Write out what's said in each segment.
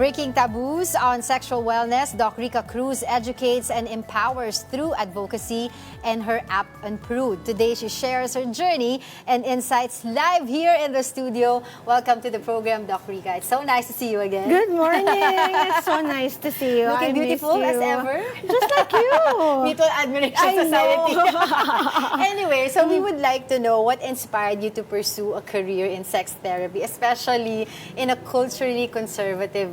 Breaking taboos on sexual wellness, Doc Rica Cruz educates and empowers through advocacy and her app Unprude. Today, she shares her journey and insights live here in the studio. Welcome to the program, Doc Rica. It's so nice to see you again. Good morning. It's so nice to see you. Looking beautiful as ever. Just like you. Mutual Admiration Society. Anyway, so we would like to know what inspired you to pursue a career in sex therapy, especially in a culturally conservative,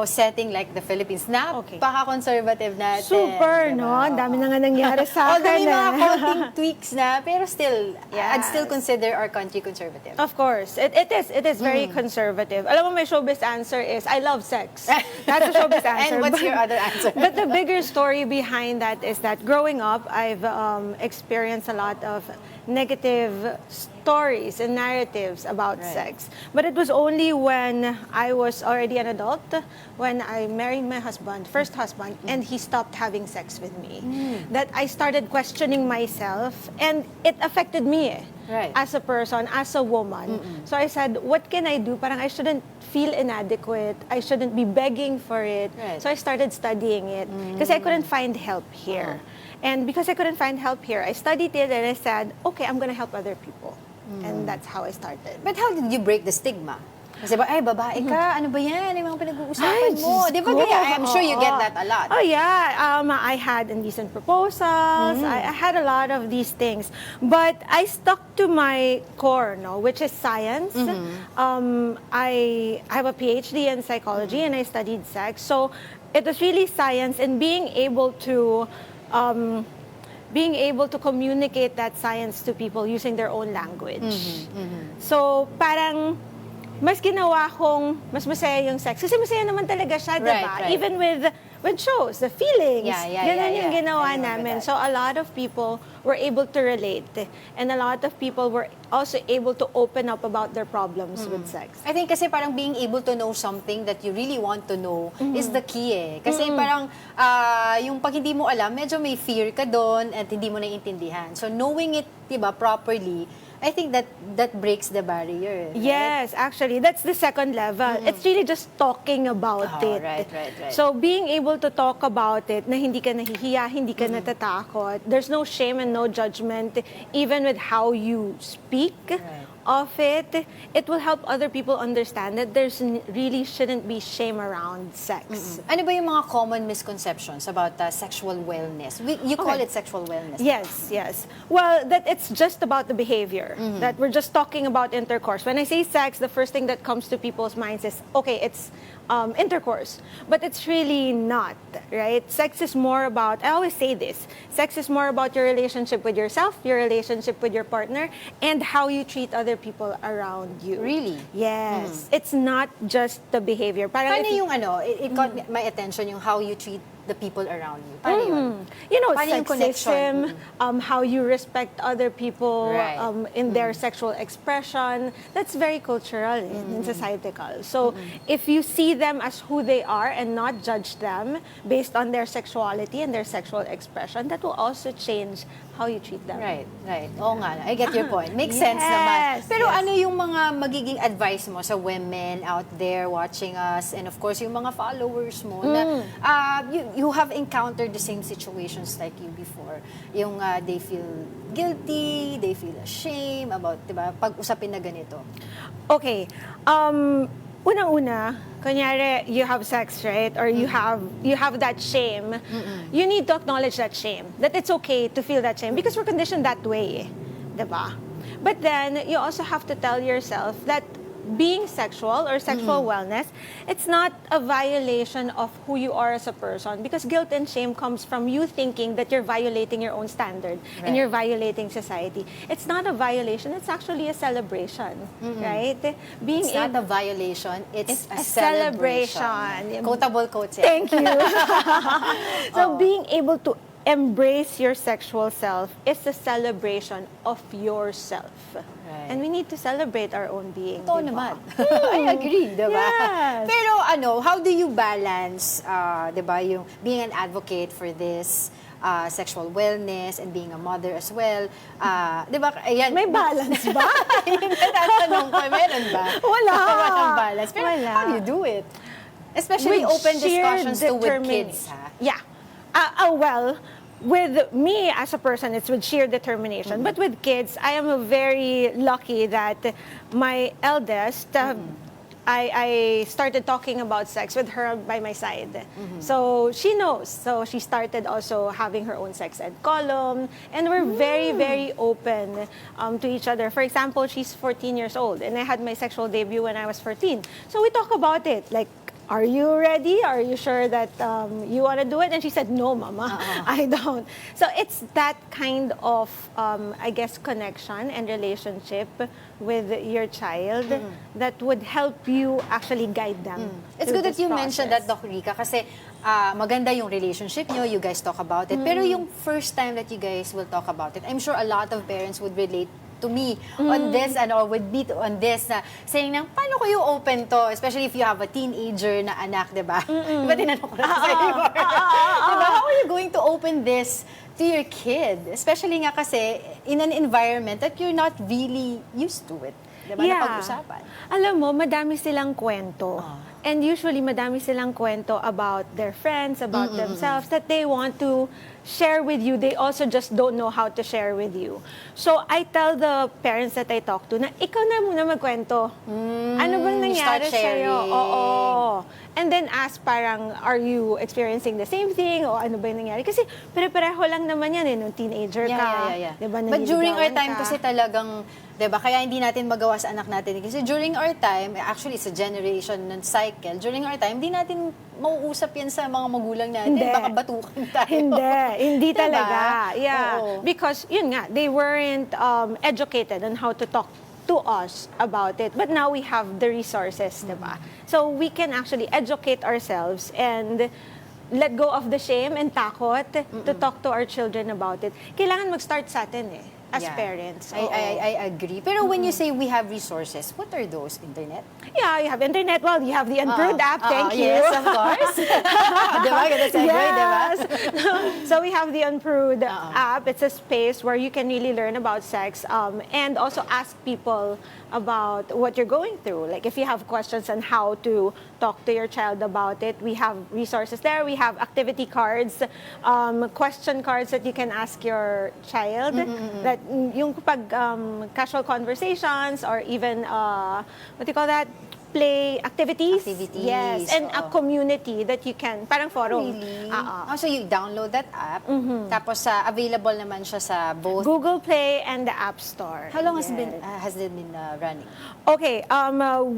setting like the Philippines. Napaka-conservative natin. Super, diba? no? Ang dami na nga nangyari sa Although may akin. mga konting tweaks na, pero still, I'd still consider our country conservative. Of course. It is very conservative. Alam mo, my showbiz answer is, I love sex. That's a showbiz answer. And what's your other answer? But the bigger story behind that is that growing up, I've experienced a lot of negative stories and narratives about sex. But it was only when I was already an adult, when I married my husband, first husband, and he stopped having sex with me, that I started questioning myself, and it affected me as a person, as a woman. So I said, what can I do? Parang I shouldn't feel inadequate. I shouldn't be begging for it. So I started studying it because I couldn't find help here. And because I couldn't find help here, I studied it and I said, okay, I'm going to help other people. And that's how I started. But how did you break the stigma? Kasi ba, ay, babae ka, ano ba yan? Yung mga pinag-uusapan mo. Di ba kaya? I'm sure you get that a lot. Oh, yeah. I had indecent proposals. I had a lot of these things. But I stuck to my core, which is science. I have a PhD in psychology and I studied sex. So it was really science and being able to communicate that science to people using their own language. So parang mas ginawa kong mas masaya yung sex. Kasi masaya naman talaga siya, diba? Right. Even with shows, the feelings. Ganun yung ginawa namin. That. So a lot of people were able to relate. And a lot of people were also able to open up about their problems with sex. I think kasi parang being able to know something that you really want to know is the key eh. Kasi parang yung pag hindi mo alam, medyo may fear ka doon at hindi mo naiintindihan. So knowing it, diba, properly, I think that breaks the barrier. Right? Yes, actually, that's the second level. It's really just talking about it. Right. So being able to talk about it, na hindi ka nahihiya, hindi ka natatakot. There's no shame and no judgment, even with how you speak of it. It will help other people understand that there's really shouldn't be shame around sex. Ano ba yung mga common misconceptions about sexual wellness? You call it sexual wellness. Yes. Well, that it's just about the behavior. That we're just talking about intercourse. When I say sex, the first thing that comes to people's minds is, okay, it's intercourse. But it's really not, right? Sex is more about, I always say this, sex is more about your relationship with yourself, your relationship with your partner, and how you treat other people around you. Really? Yes. It's not just the behavior. Parang Paano yung it caught my attention yung how you treat the people around you? Paano yun? Paano yung Sexism, how you respect other people in their sexual expression, that's very cultural and societal. So if you see them as who they are and not judge them based on their sexuality and their sexual expression, that will also change how you treat them. Right. Oo nga, I get your point. Makes sense naman. Pero ano yung mga magiging advice mo sa women out there watching us and of course yung mga followers mo na you have encountered the same situations like you before. Yung they feel guilty, they feel ashamed about, diba, pag-usapin na ganito. Okay. Unang-una, kunyari, you have sex, right? Or you have that shame. You need to acknowledge that shame. That it's okay to feel that shame because we're conditioned that way. Diba? But then, you also have to tell yourself that being sexual or sexual wellness, it's not a violation of who you are as a person because guilt and shame comes from you thinking that you're violating your own standard and you're violating society. It's not a violation, it's actually a celebration, right? It's not a violation, it's a celebration. Quotable quotes. Thank you. So being able to embrace your sexual self is a celebration of yourself. And we need to celebrate our own being. Totoo naman. I agree, diba? Yes. Pero how do you balance, diba, yung being an advocate for this sexual wellness and being a mother as well? Diba, ayan. May balance ba? Yung natatanong ko, meron ba? Wala. Walang balance. Pero Wala. how do you do it? Especially with open sheer discussions to with kids, determination. ha? Yeah. Well, with me as a person, it's with sheer determination. But with kids, I am very lucky that my eldest, I started talking about sex with her by my side. So she knows. So she started also having her own sex ed column. And we're very, very open to each other. For example, she's 14 years old. And I had my sexual debut when I was 14. So we talk about it. Like, are you ready? Are you sure that you want to do it? And she said, no, Mama, I don't. So it's that kind of, I guess, connection and relationship with your child that would help you actually guide them. It's good that you mentioned that, Doc Rica, kasi maganda yung relationship nyo, you guys talk about it. Pero yung first time that you guys will talk about it, I'm sure a lot of parents would relate to me on this and or would be on this na saying nang paano ko yung open to, especially if you have a teenager na anak, di ba? Di ba tinanong ko na sa iyo? Di ba? How are you going to open this to your kid? Especially nga kasi in an environment that you're not really used to it. Di ba? Yeah. Napag-usapan. Alam mo, madami silang kwento. And usually, madami silang kwento about their friends, about themselves, that they want to share with you. They also just don't know how to share with you. So, I tell the parents that I talk to na, ikaw na muna magkwento. Ano bang nangyari start sharing. sa'yo? Oo. And then ask parang, are you experiencing the same thing? O ano ba yung nangyari? Kasi pare-pareho lang naman yan nung teenager ka. Yeah. Diba, But during our time ka. kasi talagang, diba, kaya hindi natin magawa sa anak natin. Kasi during our time, actually it's a generation ng cycle. During our time, hindi natin mauusap yan sa mga magulang natin. Hindi. Baka batukan tayo. Hindi Diba? talaga. Yeah. Oo. Because, yun nga, they weren't educated on how to talk to us about it. But now we have the resources, diba? So we can actually educate ourselves and let go of the shame and takot to talk to our children about it. Kailangan mag-start sa atin as parents. I agree. Pero when you say we have resources, what are those? Internet? Yeah, you have internet. Well, you have the Unprude app. Thank you. Yes, of course. Diba? Ganda segue, diba? So we have the Unprude app. It's a space where you can really learn about sex and also ask people about what you're going through. Like if you have questions on how to talk to your child about it, we have resources there. We have activity cards, question cards that you can ask your child. That yung pag casual conversations or even what do you call that? Play activities. Yes, and a community that you can, parang forum. Really? So you download that app, tapos available naman siya sa both Google Play and the App Store. How long has it been running? Okay,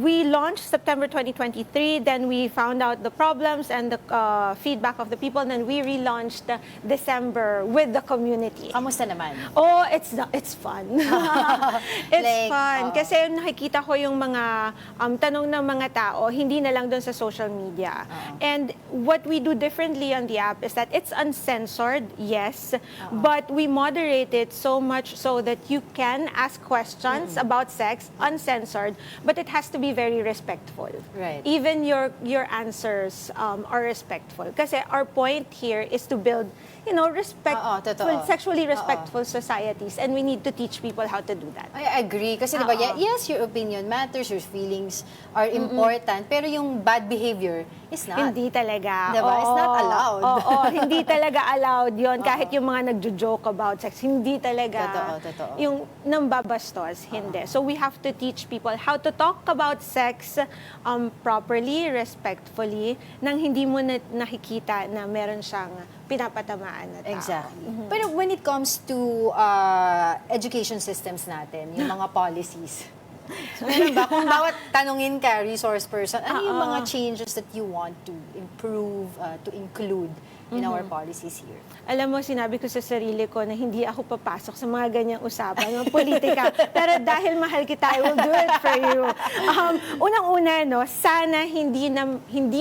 we launched September 2023, then we found out the problems and the feedback of the people, and then we relaunched December with the community. Kamusta naman? Oh, it's fun. It's Like, fun. Kasi nakikita ko yung mga tanong ng mga tao, hindi na lang doon sa social media. And what we do differently on the app is that it's uncensored, yes, but we moderate it so much so that you can ask questions about sex uncensored, but it has to be very respectful. Right. Even your answers are respectful. Kasi our point here is to build, respectful, totoo. sexually respectful societies, and we need to teach people how to do that. I agree. Kasi diba, yes, your opinion matters, your feelings are important, pero yung bad behavior is not. Hindi talaga. Diba? It's not allowed. Oo, hindi talaga allowed yon. Kahit yung mga nagjo-joke about sex, hindi talaga. Totoo. Yung nambabastos, hindi. So we have to teach people how to talk about sex properly, respectfully, nang hindi mo nakikita na meron siyang pinapatamaan na tao. Exactly. Pero when it comes to education systems natin, yung mga policies, meron ba? Kung bawat tanungin ka, resource person, ano yung mga changes that you want to improve, to include in our policies here? Alam mo, sinabi ko sa sarili ko na hindi ako papasok sa mga ganyang usapan, mga politika. Pero dahil mahal kita, I will do it for you. Unang-una, sana hindi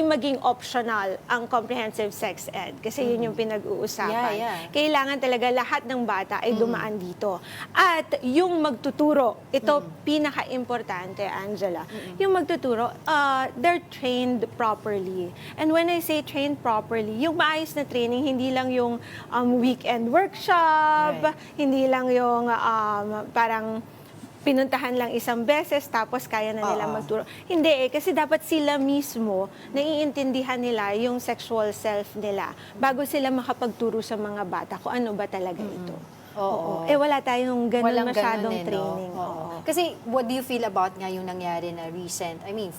maging optional ang comprehensive sex ed. Kasi yun yung pinag-uusapan. Yeah. Kailangan talaga lahat ng bata ay dumaan dito. At yung magtuturo, ito pinaka-importante, Angela. Yung magtuturo, they're trained properly. And when I say trained properly, yung maayos na training, hindi lang yung weekend workshop, Right. hindi lang yung parang pinuntahan lang isang beses tapos kaya na nila magturo. Hindi kasi dapat sila mismo naiintindihan nila yung sexual self nila bago sila makapagturo sa mga bata kung ano ba talaga ito. Oo. Wala tayong ganun masyadong ganun, training. No? Kasi what do you feel about nga yung nangyari na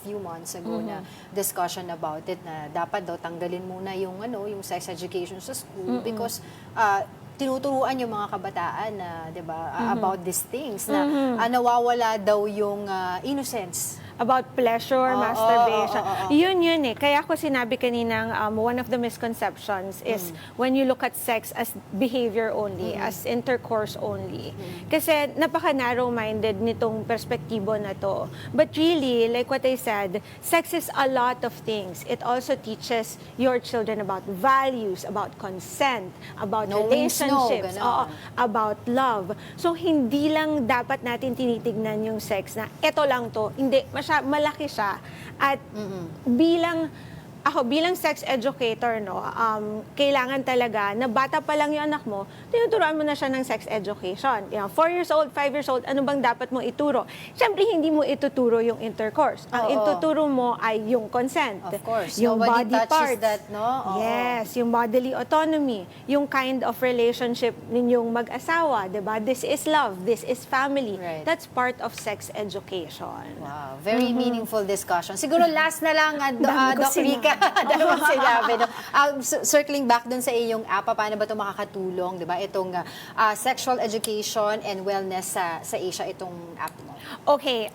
few months ago na discussion about it na dapat daw tanggalin muna yung yung sex education sa school because tinuturuan yung mga kabataan na, 'di ba, about these things na nawawala daw yung innocence. About pleasure, masturbation. Yun eh. Kaya ako sinabi kaninang one of the misconceptions is when you look at sex as behavior only, as intercourse only. Kasi napaka-narrow-minded nitong perspektibo na to. But really, like what I said, sex is a lot of things. It also teaches your children about values, about consent, about relationships, about love. So, hindi lang dapat natin tinitignan yung sex na eto lang to. Hindi, malaki siya at bilang sex educator, kailangan talaga na bata pa lang yung anak mo, tinuturuan mo na siya ng sex education. 4 years old, 5 years old, ano bang dapat mo ituro? Siyempre, hindi mo ituturo yung intercourse. Ang ituturo mo ay yung consent. Of course. Yung Nobody body touches parts. that, no? Yes, yung bodily autonomy, yung kind of relationship ninyong mag-asawa, diba? This is love, this is family. Right. That's part of sex education. Wow, very meaningful discussion. Siguro last na lang, Dami ko Doc Rica, dalawang sinabi. No? Circling back dun sa iyong app, paano ba ito makakatulong, di ba? Itong sexual education and wellness sa Asia, itong app mo. Okay,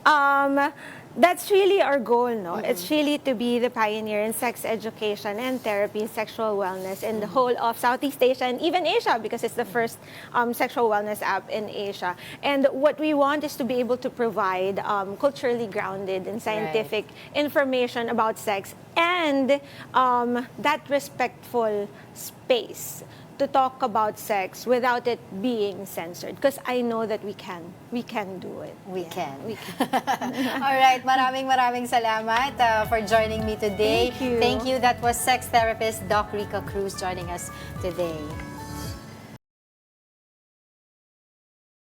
that's really our goal, no? It's really to be the pioneer in sex education and therapy, sexual wellness in the whole of Southeast Asia and even Asia because it's the first sexual wellness app in Asia. And what we want is to be able to provide culturally grounded and scientific information about sex and that respectful space to talk about sex without it being censored. Because I know that we can do it. We can. All right, maraming salamat for joining me today. Thank you. Thank you. That was sex therapist Doc Rica Cruz joining us today.